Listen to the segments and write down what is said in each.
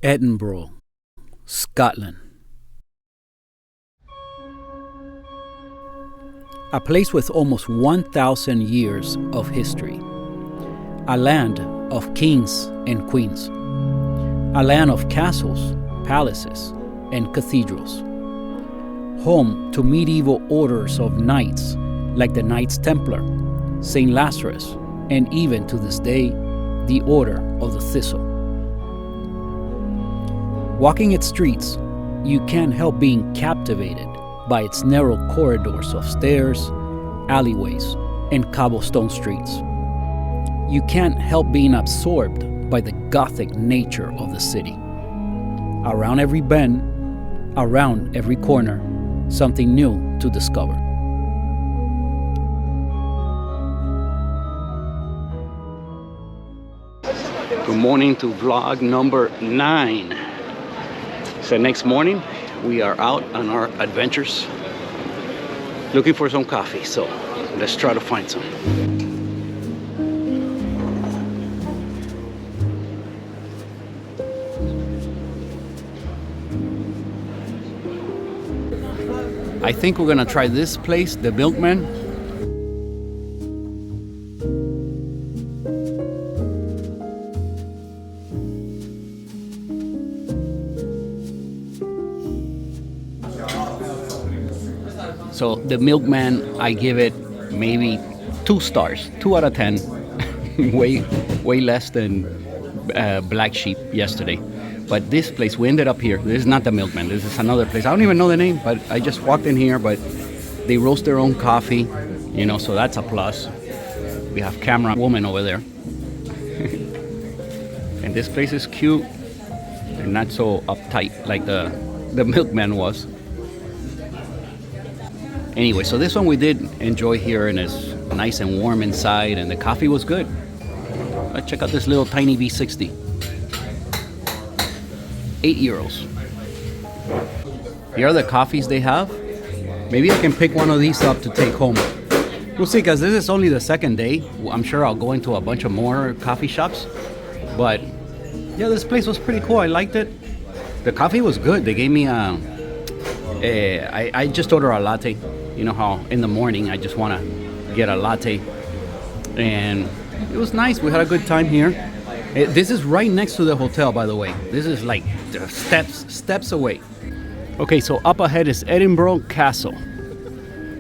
Edinburgh, Scotland. A place with almost 1,000 years of history. A land of kings and queens. A land of castles, palaces, and cathedrals. Home to medieval orders of knights like the Knights Templar, St. Lazarus, and even to this day, the Order of the Thistle. Walking its streets, you can't help being captivated by its narrow corridors of stairs, alleyways, and cobblestone streets. You can't help being absorbed by the Gothic nature of the city. Around every bend, around every corner, something new to discover. Good morning to vlog number 9. So next morning, we are out on our adventures looking for some coffee. So let's try to find some. I think we're gonna try this place, the Milkman. So the Milkman, I give it maybe 2 stars, 2 out of 10. way less than Black Sheep yesterday. But this place, we ended up here. This is not the Milkman. This is another place. I don't even know the name, but I just walked in here. But they roast their own coffee, you know, so that's a plus. We have camera woman over there. And this place is cute and not so uptight like the Milkman was. Anyway, so this one we did enjoy here, and it's nice and warm inside, and the coffee was good. Let's check out this little tiny V60. €8. Here are the coffees they have. Maybe I can pick one of these up to take home. We'll see, because this is only the second day. I'm sure I'll go into a bunch of more coffee shops. But yeah, this place was pretty cool. I liked it. The coffee was good. They gave me I just ordered a latte. You know how in the morning I just want to get a latte. And it was nice. We had a good time here. This is right next to the hotel, by the way. This is like steps away. Okay, so up ahead is Edinburgh Castle.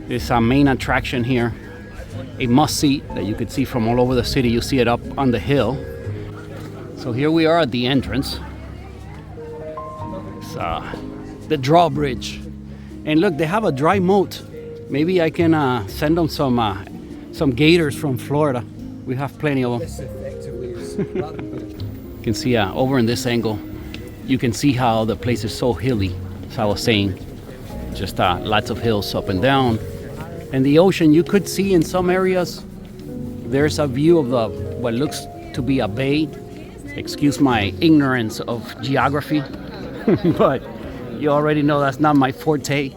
It's our main attraction here. A must-see that you could see from all over the city. You see it up on the hill. So here we are at the entrance. It's the drawbridge. And look, they have a dry moat. Maybe I can send them some gators from Florida. We have plenty of them. You can see over in this angle, you can see how the place is so hilly, as I was saying. Just lots of hills up and down. And the ocean, you could see in some areas, there's a view of what looks to be a bay. Excuse my ignorance of geography, but you already know that's not my forte.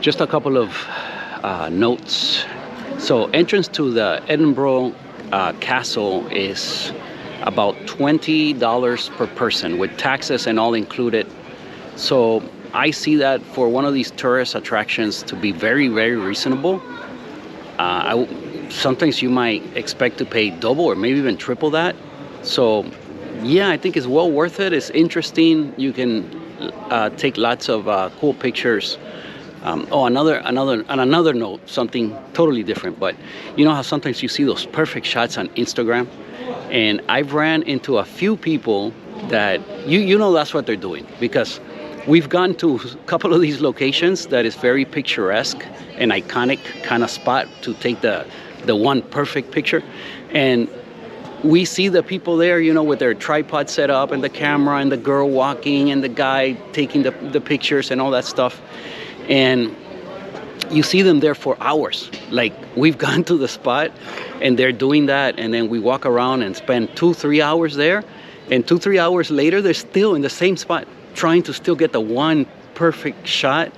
Just a couple of notes. So entrance to the Edinburgh Castle is about $20 per person with taxes and all included. So I see that for one of these tourist attractions to be very, very reasonable. Sometimes you might expect to pay double or maybe even triple that. So yeah, I think it's well worth it. It's interesting. You can take lots of cool pictures. On another note, something totally different, but you know how sometimes you see those perfect shots on Instagram, and I've ran into a few people that you know that's what they're doing, because we've gone to a couple of these locations that is very picturesque and iconic kind of spot to take the one perfect picture, and we see the people there, you know, with their tripod set up and the camera and the girl walking and the guy taking the pictures and all that stuff. And you see them there for hours. Like, we've gone to the spot and they're doing that, and then we walk around and spend 2-3 hours there, and 2-3 hours later they're still in the same spot trying to still get the one perfect shot.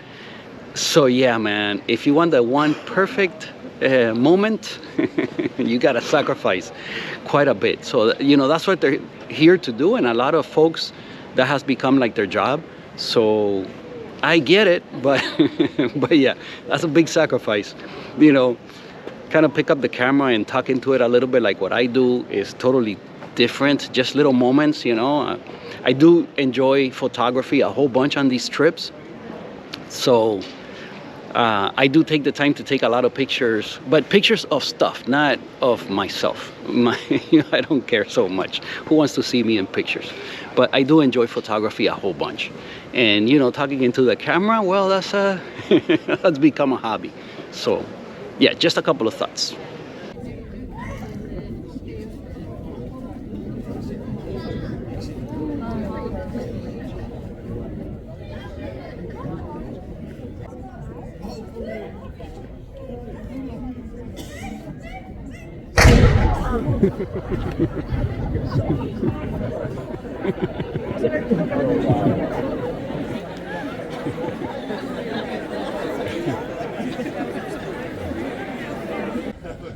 So yeah, man, if you want the one perfect moment, you gotta sacrifice quite a bit. So that's what they're here to do, and a lot of folks, that has become like their job. So I get it, but but yeah, that's a big sacrifice. Kind of pick up the camera and talk into it a little bit. Like, what I do is totally different, just little moments. I do enjoy photography a whole bunch on these trips, so I do take the time to take a lot of pictures, but pictures of stuff, not of myself. I don't care so much who wants to see me in pictures, but I do enjoy photography a whole bunch. And talking into the camera, well, that's that's become a hobby. So yeah, just a couple of thoughts.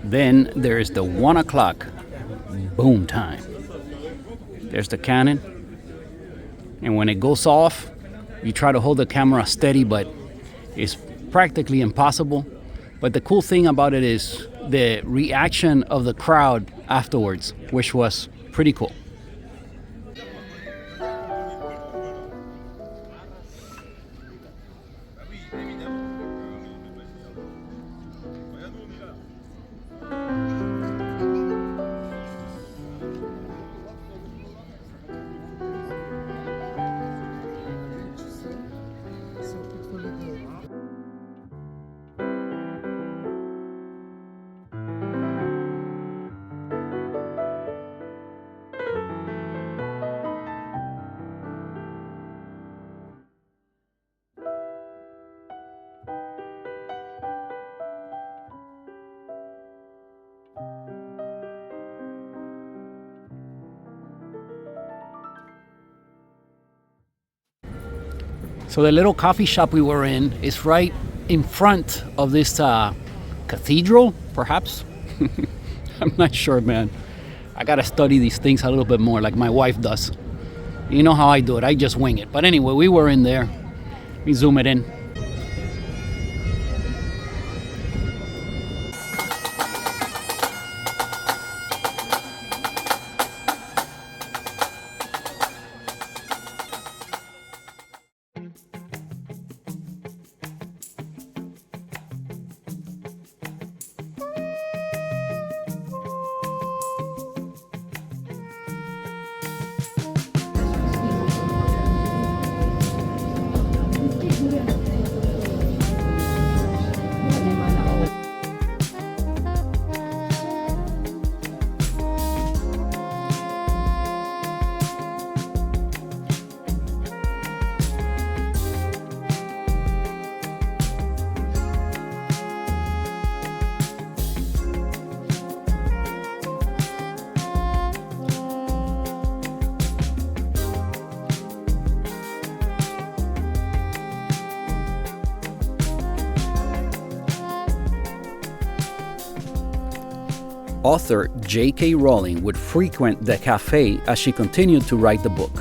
Then there's the 1 o'clock boom time. There's the cannon, and when it goes off, you try to hold the camera steady, but it's practically impossible. But the cool thing about it is the reaction of the crowd afterwards, which was pretty cool. So the little coffee shop we were in is right in front of this cathedral, perhaps. I'm not sure, man. I gotta study these things a little bit more, like my wife does. You know how I do it, I just wing it. But anyway, we were in there. Let me zoom it in. Author J.K. Rowling would frequent the cafe as she continued to write the book.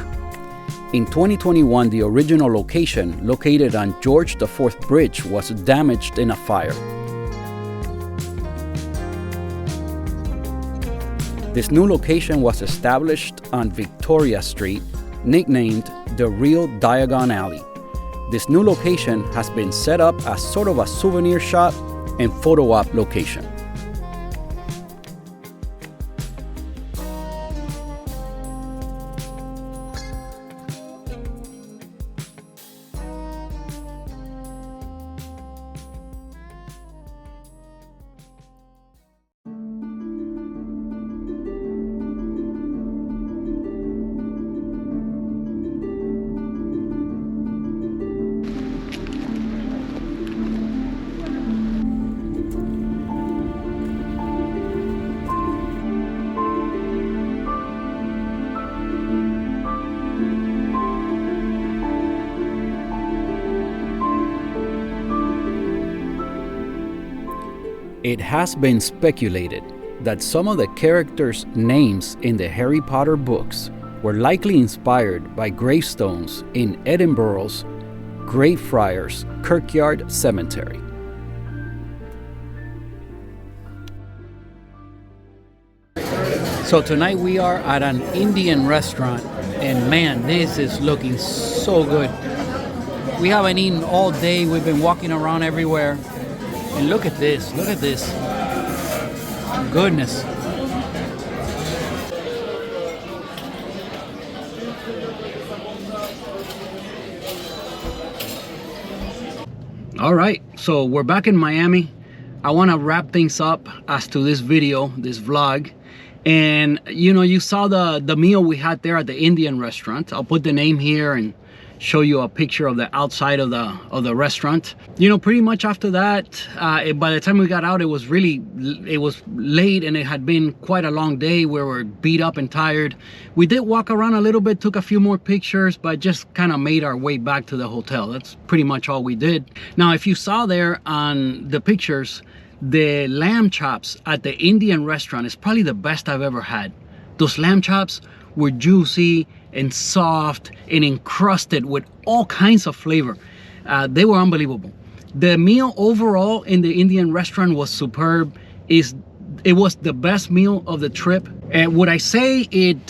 In 2021, the original location, located on George IV Bridge, was damaged in a fire. This new location was established on Victoria Street, nicknamed the real Diagon Alley. This new location has been set up as sort of a souvenir shop and photo op location. It has been speculated that some of the characters' names in the Harry Potter books were likely inspired by gravestones in Edinburgh's Greyfriars Kirkyard Cemetery. So tonight we are at an Indian restaurant, and man, this is looking so good. We haven't eaten all day. We've been walking around everywhere. And look at this. Look at this. Goodness. All right, so we're back in Miami. I want to wrap things up as to this video, this vlog. And you know, you saw the meal we had there at the Indian restaurant. I'll put the name here and show you a picture of the outside of the restaurant. You know, pretty much after that, by the time we got out, it was late and it had been quite a long day. We were beat up and tired. We did walk around a little bit, took a few more pictures, but just kind of made our way back to the hotel. That's pretty much all we did. Now, if you saw there on the pictures, the lamb chops at the Indian restaurant is probably the best I've ever had. Those lamb chops were juicy and soft and encrusted with all kinds of flavor. They were unbelievable. The meal overall in the Indian restaurant was superb. It was the best meal of the trip. And would I say it,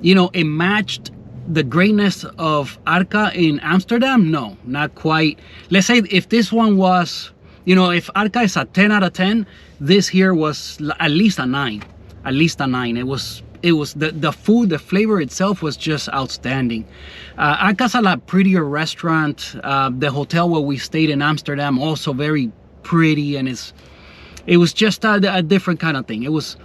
you know, it matched the greatness of Arca in Amsterdam? No, not quite. Let's say if this one was, you know, if Arca is a 10 out of 10, this here was at least a 9. At least a 9. It was the food, the flavor itself was just outstanding. Arca's a lot prettier restaurant. The hotel where we stayed in Amsterdam, also very pretty, and it was just a different kind of thing. It was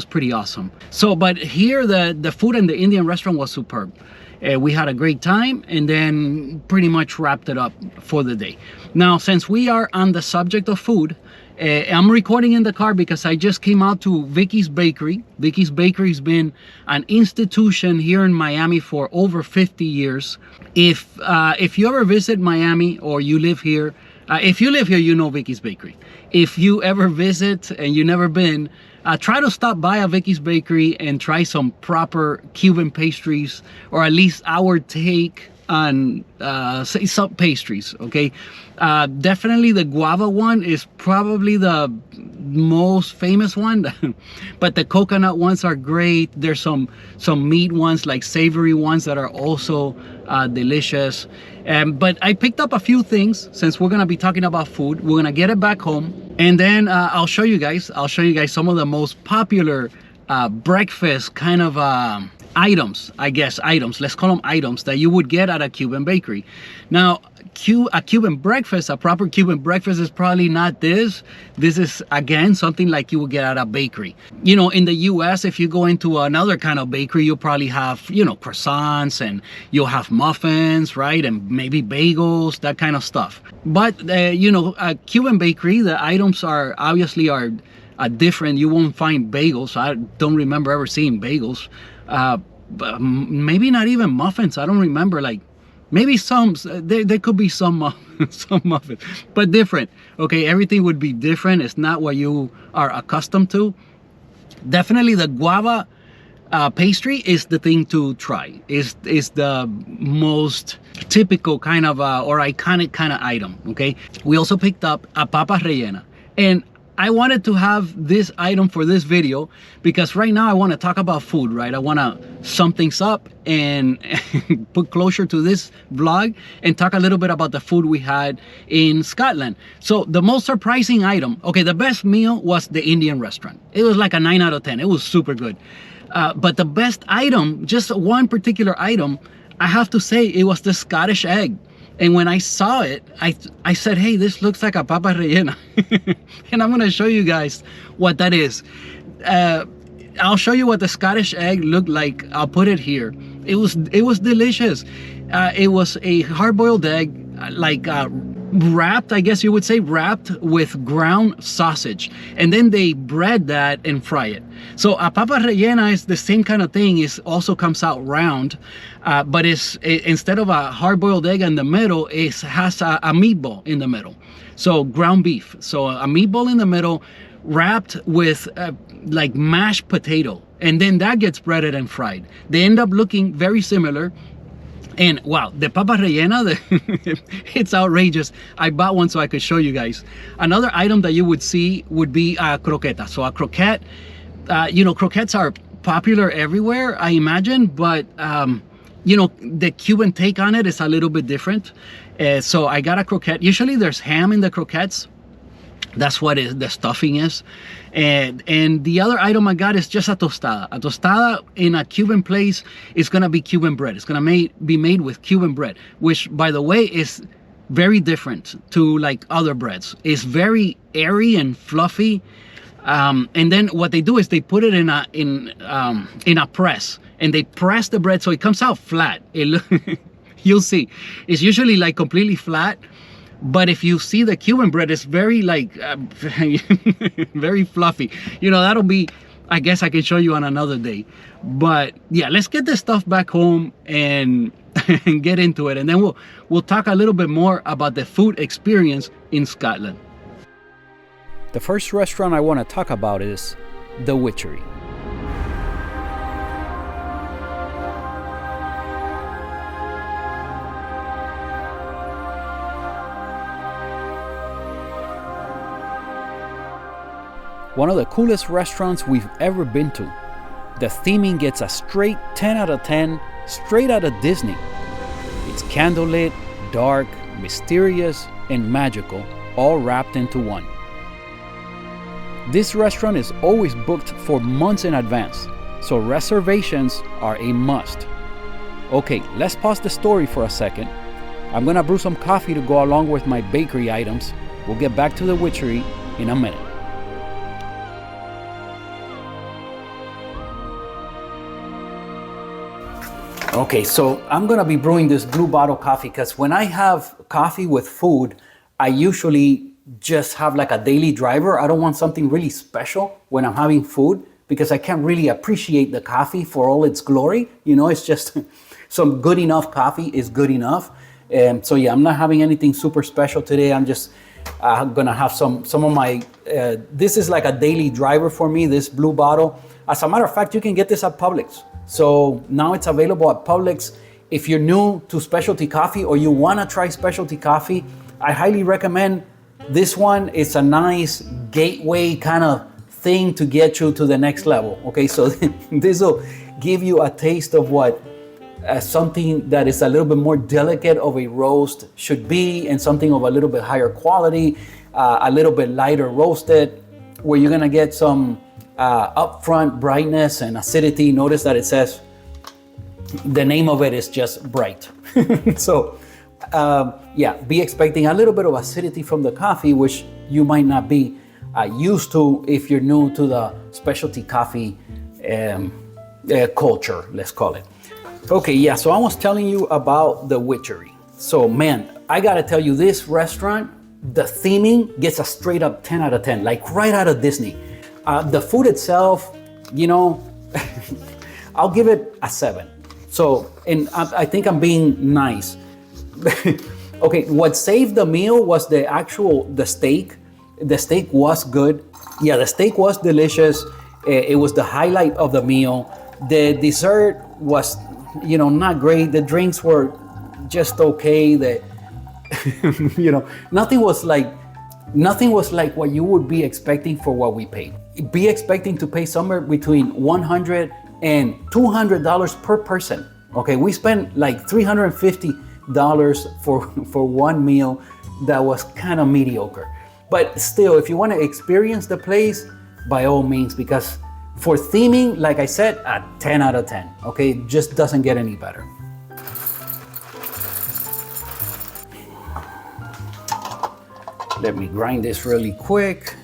pretty awesome. So, but here the food in the Indian restaurant was superb. We had a great time, and then pretty much wrapped it up for the day. Now, since we are on the subject of food, I'm recording in the car because I just came out to Vicky's Bakery. Vicky's Bakery has been an institution here in Miami for over 50 years. If you ever visit Miami or you live here, if you live here, you know Vicky's Bakery. If you ever visit and you've never been, try to stop by a Vicky's Bakery and try some proper Cuban pastries, or at least our take on some pastries. Okay, definitely the guava one is probably the most famous one, but the coconut ones are great. There's some meat ones, like savory ones, that are also delicious. But I picked up a few things. Since we're gonna be talking about food, we're gonna get it back home, and then I'll show you guys some of the most popular breakfast kind of items, I guess items, let's call them items, that you would get at a Cuban bakery. Now, a Cuban breakfast, a proper Cuban breakfast, is probably not this. This is, again, something like you would get at a bakery. You know, in the US, if you go into another kind of bakery, you'll probably have, you know, croissants, and you'll have muffins, right? And maybe bagels, that kind of stuff. But, you know, a Cuban bakery, the items are obviously different. You won't find bagels. I don't remember ever seeing bagels. But maybe not even muffins. I don't remember. Like, maybe some, there could be some muffins, but different. Okay, everything would be different. It's not what you are accustomed to. Definitely the guava pastry is the thing to try. Is the most typical kind of or iconic kind of item. Okay, we also picked up a papa rellena, and I wanted to have this item for this video because right now I want to talk about food, right? I want to sum things up and put closure to this vlog and talk a little bit about the food we had in Scotland. So the most surprising item, okay, the best meal was the Indian restaurant. It was like a 9 out of 10. It was super good. But the best item, just one particular item, I have to say it was the Scottish egg. And when I saw it, I said, hey, this looks like a papa rellena. And I'm going to show you guys what that is. I'll show you what the Scottish egg looked like. I'll put it here. It was delicious. It was a hard-boiled egg, like wrapped, I guess you would say, wrapped with ground sausage. And then they bread that and fry it. So a papa rellena is the same kind of thing. It also comes out round, but instead of a hard-boiled egg in the middle, it has a meatball in the middle. So ground beef. So a meatball in the middle, wrapped with like mashed potato, and then that gets breaded and fried. They end up looking very similar. And wow, the papa rellena, it's outrageous. I bought one so I could show you guys. Another item that you would see would be a croqueta. So a croquette, you know, croquettes are popular everywhere, I imagine, but you know, the Cuban take on it is a little bit different. So I got a croquette. Usually there's ham in the croquettes. That's what the stuffing is. And the other item I got is just a tostada. A tostada in a Cuban place is gonna be Cuban bread. It's gonna be made with Cuban bread, which, by the way, is very different to like other breads. It's very airy and fluffy. And then what they do is they put it in a press, and they press the bread so it comes out flat. You'll see, it's usually like completely flat. But if you see the Cuban bread, it's very like very fluffy. You know, that'll be, I guess I can show you on another day. But yeah, let's get this stuff back home and get into it, and then we'll talk a little bit more about the food experience in Scotland. The first restaurant I want to talk about is the Witchery. One of the coolest restaurants we've ever been to. The theming gets a straight 10 out of 10, straight out of Disney. It's candlelit, dark, mysterious, and magical, all wrapped into one. This restaurant is always booked for months in advance, so reservations are a must. Okay, let's pause the story for a second. I'm gonna brew some coffee to go along with my bakery items. We'll get back to the Witchery in a minute. Okay, so I'm gonna be brewing this blue bottle coffee because when I have coffee with food, I usually just have like a daily driver. I don't want something really special when I'm having food because I can't really appreciate the coffee for all its glory. You know, it's just some good enough coffee is good enough. So yeah, I'm not having anything super special today. I'm just gonna have some of my, this is like a daily driver for me, this blue bottle. As a matter of fact, you can get this at Publix. So now it's available at Publix. If you're new to specialty coffee or you want to try specialty coffee, I highly recommend this one. It's a nice gateway kind of thing to get you to the next level. Okay, so this will give you a taste of what something that is a little bit more delicate of a roast should be, and something of a little bit higher quality, a little bit lighter roasted, where you're gonna get some upfront brightness and acidity. Notice that it says, the name of it is just bright. So yeah, be expecting a little bit of acidity from the coffee, which you might not be used to if you're new to the specialty coffee culture, let's call it. Okay, yeah, so I was telling you about the Witchery. So man, I gotta tell you, this restaurant, the theming gets a straight up 10 out of 10, like right out of Disney. The food itself, you know, I'll give it a 7. So, and I think I'm being nice. Okay, what saved the meal was the steak. The steak was good. Yeah, the steak was delicious. It was the highlight of the meal. The dessert was, you know, not great. The drinks were just okay. You know, nothing was like what you would be expecting for what we paid. Be expecting to pay somewhere between $100 and $200 per person. Okay, we spent like $350 for one meal that was kind of mediocre. But still, if you want to experience the place, by all means, because for theming, like I said, a 10 out of 10. Okay, it just doesn't get any better. Let me grind this really quick.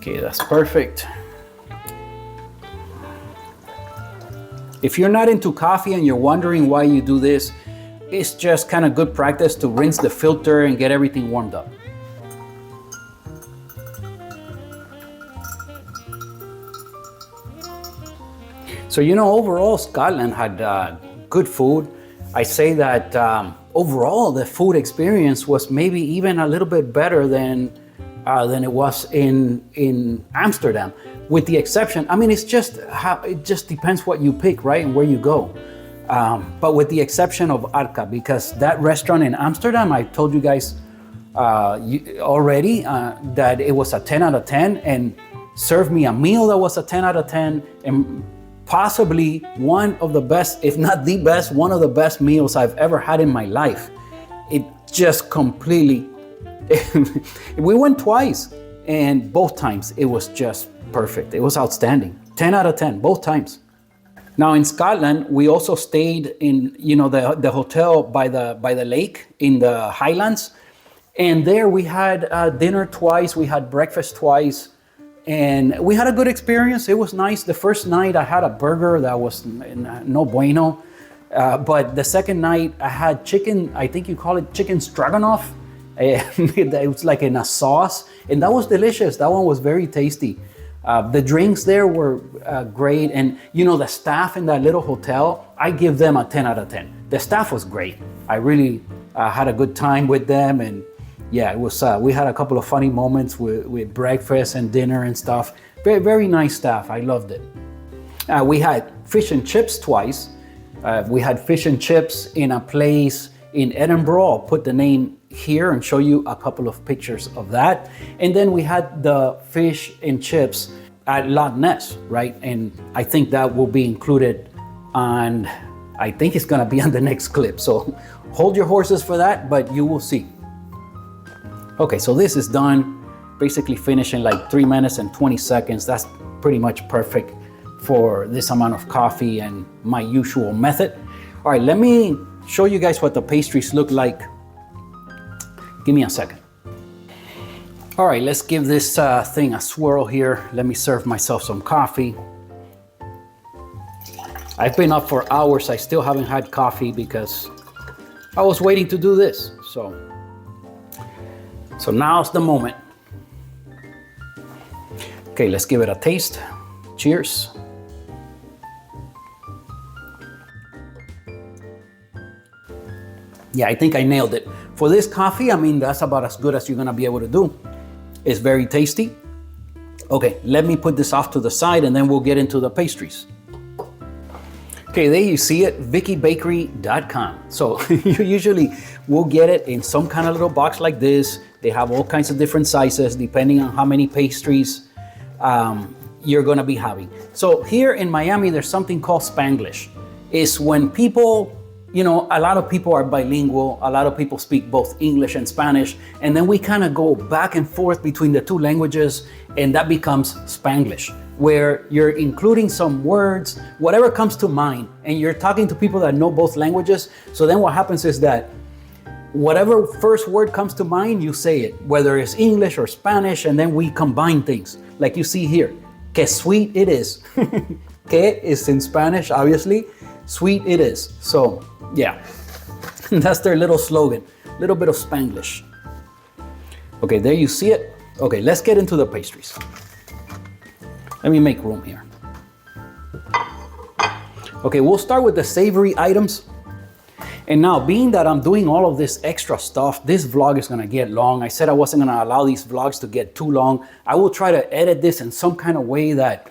Okay, that's perfect. If you're not into coffee and you're wondering why you do this, it's just kind of good practice to rinse the filter and get everything warmed up. So, you know, overall, Scotland had good food. I say that overall, the food experience was maybe even a little bit better than it was in Amsterdam, with the exception. I mean, it just depends what you pick, right, and where you go. But with the exception of Arca, because that restaurant in Amsterdam, I told you guys already that it was a 10 out of 10 and served me a meal that was a 10 out of 10 and possibly one of the best, if not the best, one of the best meals I've ever had in my life. It just completely, we went twice and both times it was just perfect. It was outstanding. 10 out of 10, both times. Now in Scotland, we also stayed in, you know, the hotel by the lake in the Highlands. And there we had dinner twice, we had breakfast twice. And we had a good experience. It was nice. The first night I had a burger that was no bueno. But the second night I had chicken, I think you call it chicken stroganoff. It was like in a sauce. And that was delicious. That one was very tasty. The drinks there were great. And you know, the staff in that little hotel, I give them a 10 out of 10. The staff was great. I really had a good time with them. And yeah, it was. We had a couple of funny moments with breakfast and dinner and stuff. Very, very nice staff. I loved it. We had fish and chips twice. We had fish and chips in a place in Edinburgh. I'll put the name here and show you a couple of pictures of that. And then we had the fish and chips at Loch Ness, right? And I think that will be included on, I think it's gonna be on the next clip. So hold your horses for that, but you will see. Okay, so this is done. Basically finished in like 3 minutes and 20 seconds. That's pretty much perfect for this amount of coffee and my usual method. All right, let me show you guys what the pastries look like. Give me a second. All right, let's give this thing a swirl here. Let me serve myself some coffee. I've been up for hours. I still haven't had coffee because I was waiting to do this. So now's the moment. Okay, let's give it a taste. Cheers. Yeah, I think I nailed it. For this coffee, I mean, that's about as good as you're gonna be able to do. It's very tasty. Okay, let me put this off to the side and then we'll get into the pastries. Okay, there you see it, VickyBakery.com. So you usually will get it in some kind of little box like this. They have all kinds of different sizes depending on how many pastries you're gonna be having. So here in Miami, there's something called Spanglish. It's when people, you know, a lot of people are bilingual, a lot of people speak both English and Spanish, and then we kind of go back and forth between the two languages, and that becomes Spanglish, where you're including some words, whatever comes to mind, and you're talking to people that know both languages. So then what happens is that whatever first word comes to mind, you say it, whether it's English or Spanish, and then we combine things. Like you see here, que sweet it is. Que is in Spanish, obviously. Sweet it is. So yeah, that's their little slogan, a little bit of Spanglish. Okay, there you see it. Okay, let's get into the pastries. Let me make room here. Okay, we'll start with the savory items. And now, being that I'm doing all of this extra stuff, this vlog is gonna get long. I said I wasn't gonna allow these vlogs to get too long. I will try to edit this in some kind of way that,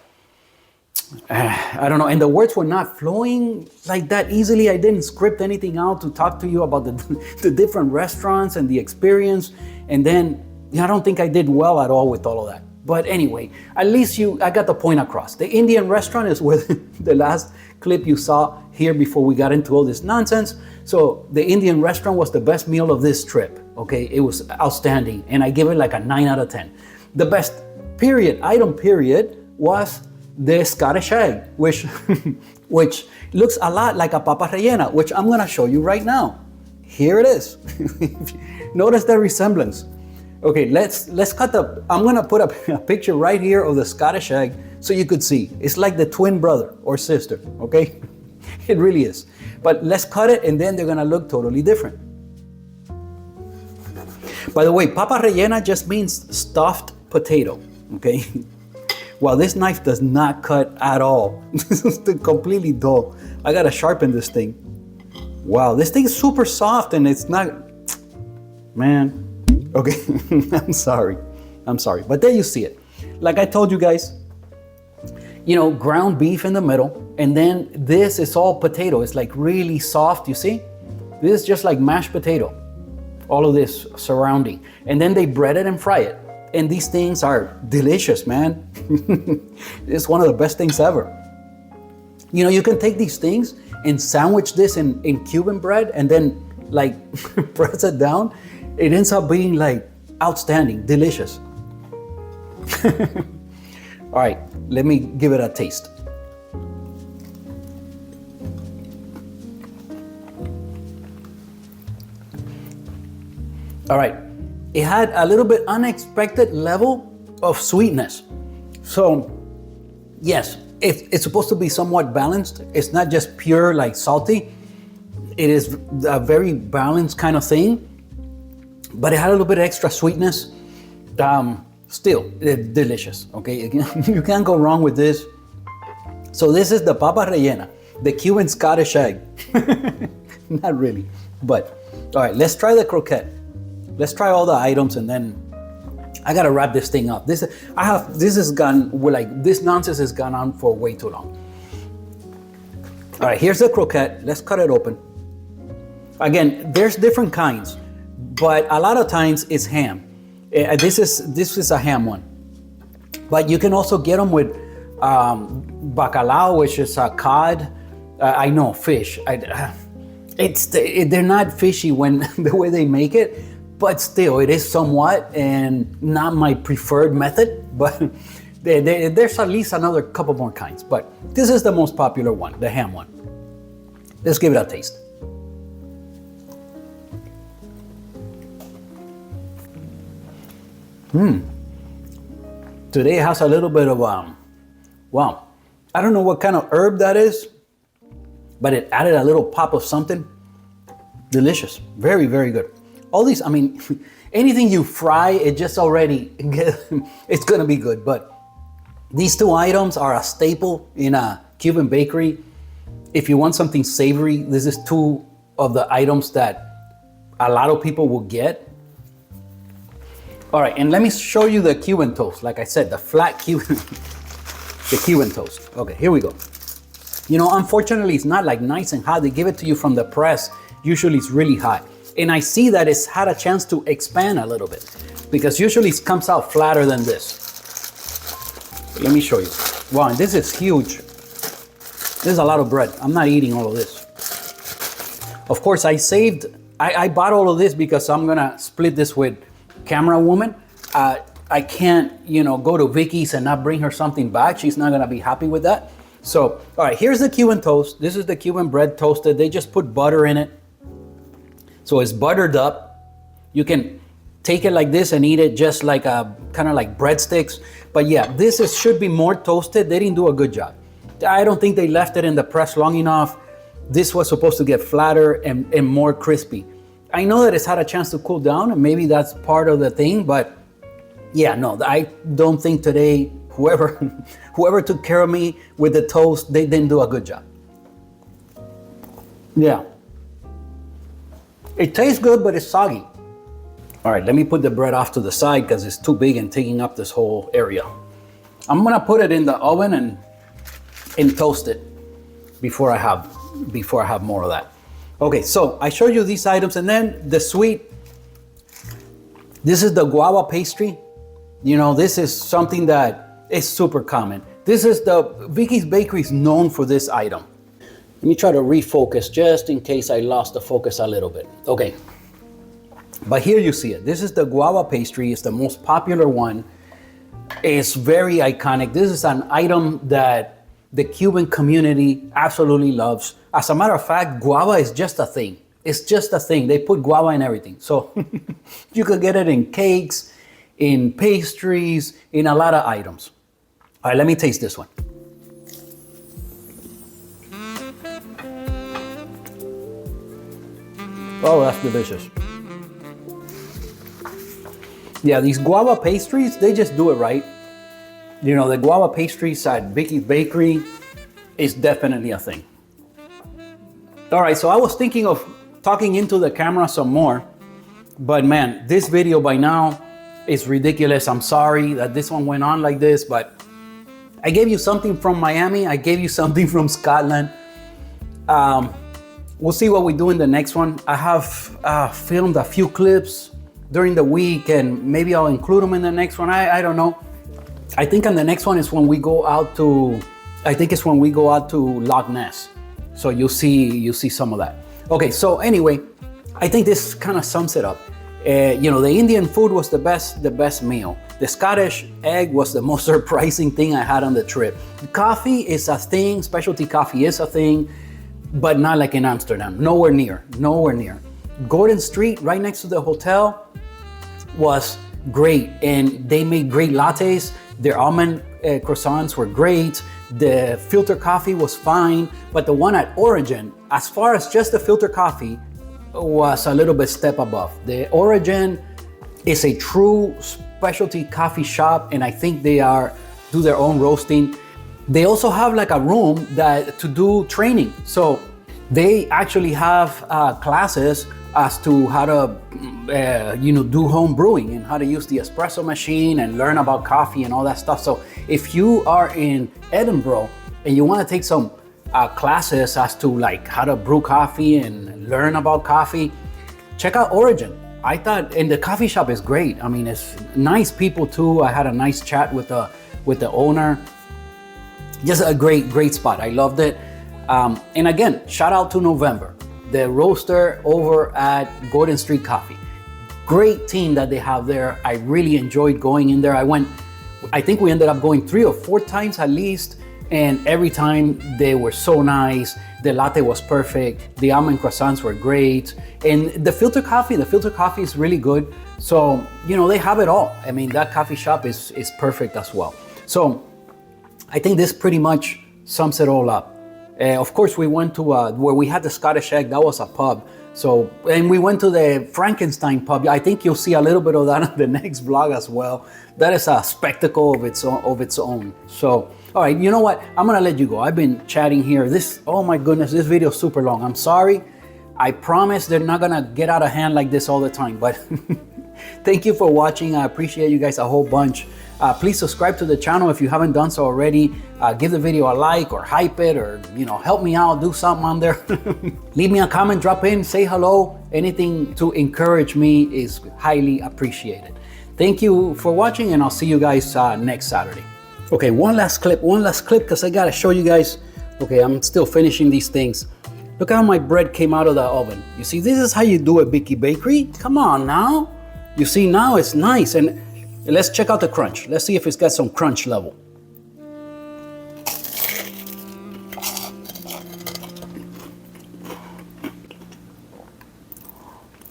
I don't know, and the words were not flowing like that easily. I didn't script anything out to talk to you about the different restaurants and the experience. And then, I don't think I did well at all with all of that. But anyway, at least I got the point across. The Indian restaurant is where the last clip you saw here before we got into all this nonsense. So the Indian restaurant was the best meal of this trip, okay? It was outstanding, and I give it like a 9 out of 10. The best item period, was the Scottish egg, which looks a lot like a papa rellena, which I'm gonna show you right now. Here it is. Notice the resemblance. Okay, let's cut I'm gonna put a picture right here of the Scottish egg so you could see. It's like the twin brother or sister, okay? It really is. But let's cut it and then they're gonna look totally different. By the way, papa rellena just means stuffed potato, okay? Well, this knife does not cut at all. This is completely dull. I gotta sharpen this thing. Wow, this thing is super soft and it's not, man. Okay, I'm sorry. But there you see it. Like I told you guys, you know, ground beef in the middle, and then this is all potato. It's like really soft, you see? This is just like mashed potato. All of this surrounding. And then they bread it and fry it. And these things are delicious, man. It's one of the best things ever. You know, you can take these things and sandwich this in Cuban bread and then like press it down. It ends up being like outstanding, delicious. All right, let me give it a taste. All right, it had a little bit unexpected level of sweetness. So yes, it's supposed to be somewhat balanced. It's not just pure like salty. It is a very balanced kind of thing, but it had a little bit of extra sweetness. Still, delicious, okay? You can't go wrong with this. So this is the papa rellena, the Cuban Scottish egg. Not really, but all right, let's try the croquette. Let's try all the items and then I gotta wrap this thing up. This nonsense has gone on for way too long. All right, here's the croquette. Let's cut it open. Again, there's different kinds, but a lot of times it's ham. This is a ham one, but you can also get them with bacalao, which is a cod. I know fish. They're not fishy when the way they make it, but still it is somewhat and not my preferred method. But there's at least another couple more kinds. But this is the most popular one, the ham one. Let's give it a taste. Today it has a little bit of, wow. I don't know what kind of herb that is, but it added a little pop of something. Delicious, very, very good. All these, I mean, anything you fry, it just already, it's gonna be good. But these two items are a staple in a Cuban bakery. If you want something savory, this is two of the items that a lot of people will get. All right, and let me show you the Cuban toast. Like I said, the flat Cuban, the Cuban toast. Okay, here we go. You know, unfortunately, it's not like nice and hot. They give it to you from the press. Usually it's really hot. And I see that it's had a chance to expand a little bit because usually it comes out flatter than this. Let me show you. Wow, and this is huge. This is a lot of bread. I'm not eating all of this. Of course, I bought all of this because I'm gonna split this with camera woman. I can't, you know, go to Vicky's and not bring her something back. She's not gonna be happy with that. So, all right, here's the Cuban toast. This is the Cuban bread toasted. They just put butter in it. So it's buttered up. You can take it like this and eat it just like a kind of like breadsticks. But yeah, should be more toasted. They didn't do a good job. I don't think they left it in the press long enough. This was supposed to get flatter and more crispy. I know that it's had a chance to cool down and maybe that's part of the thing, but yeah, no, I don't think today, whoever took care of me with the toast, they didn't do a good job. Yeah. It tastes good, but it's soggy. All right, let me put the bread off to the side because it's too big and taking up this whole area. I'm gonna put it in the oven and toast it before I have more of that. Okay, so I showed you these items and then the sweet. This is the guava pastry. You know, this is something that is super common. This is Vicky's Bakery is known for this item. Let me try to refocus just in case I lost the focus a little bit. Okay, but here you see it. This is the guava pastry. It's the most popular one. It's very iconic. This is an item that the Cuban community absolutely loves. As a matter of fact, guava is just a thing. It's just a thing. They put guava in everything. So you could get it in cakes, in pastries, in a lot of items. All right, let me taste this one. Oh, that's delicious. Yeah, these guava pastries, they just do it right. You know, the guava pastries at Vicky Bakery is definitely a thing. All right, so I was thinking of talking into the camera some more, but man, this video by now is ridiculous. I'm sorry that this one went on like this, but I gave you something from Miami. I gave you something from Scotland. We'll see what we do in the next one. I have filmed a few clips during the week, and maybe I'll include them in the next one. I don't know. I think on the next one is when we go out to, Loch Ness. So you'll see some of that. Okay, so anyway, I think this kind of sums it up. You know, the Indian food was the best meal. The Scottish egg was the most surprising thing I had on the trip. Coffee is a thing, specialty coffee is a thing, but not like in Amsterdam, nowhere near. Gordon Street, right next to the hotel, was great, and they made great lattes. Their almond croissants were great. The filter coffee was fine, but the one at Origin, as far as just the filter coffee, was a little bit step above. The Origin is a true specialty coffee shop, and I think they do their own roasting. They also have like a room to do training. So they actually have classes as to how to do home brewing and how to use the espresso machine and learn about coffee and all that stuff. So if you are in Edinburgh and you want to take some classes as to like how to brew coffee and learn about coffee, check out Origin. I thought, and the coffee shop is great. I mean, it's nice people too. I had a nice chat with the owner. Just a great spot. I loved it. And again, shout out to November, the roaster over at Gordon Street Coffee. Great team that they have there. I really enjoyed going in there. I think we ended up going 3 or 4 times at least. And every time they were so nice. The latte was perfect. The almond croissants were great. And the filter coffee is really good. So, you know, they have it all. I mean, that coffee shop is perfect as well. So I think this pretty much sums it all up. Of course, we went to where we had the Scottish egg. That was a pub. So, and we went to the Frankenstein pub. I think you'll see a little bit of that on the next vlog as well. That is a spectacle of its own. So, all right, you know what? I'm gonna let you go. I've been chatting here. Oh my goodness, this video is super long. I'm sorry. I promise they're not gonna get out of hand like this all the time, but thank you for watching. I appreciate you guys a whole bunch. Please subscribe to the channel if you haven't done so already. Give the video a like or hype it, or help me out, do something on there. Leave me a comment, drop in, say hello. Anything to encourage me is highly appreciated. Thank you for watching, and I'll see you guys next Saturday. Okay, one last clip, because I gotta show you guys. Okay, I'm still finishing these things. Look how my bread came out of the oven. You see, this is how you do it, Vicky Bakery. Come on now. You see, now it's nice. And let's check out the crunch. Let's see if it's got some crunch level.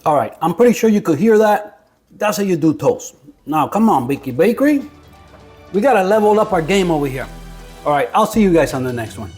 All right, I'm pretty sure you could hear that. That's how you do toast. Now, come on, Vicky Bakery. We gotta level up our game over here. All right, I'll see you guys on the next one.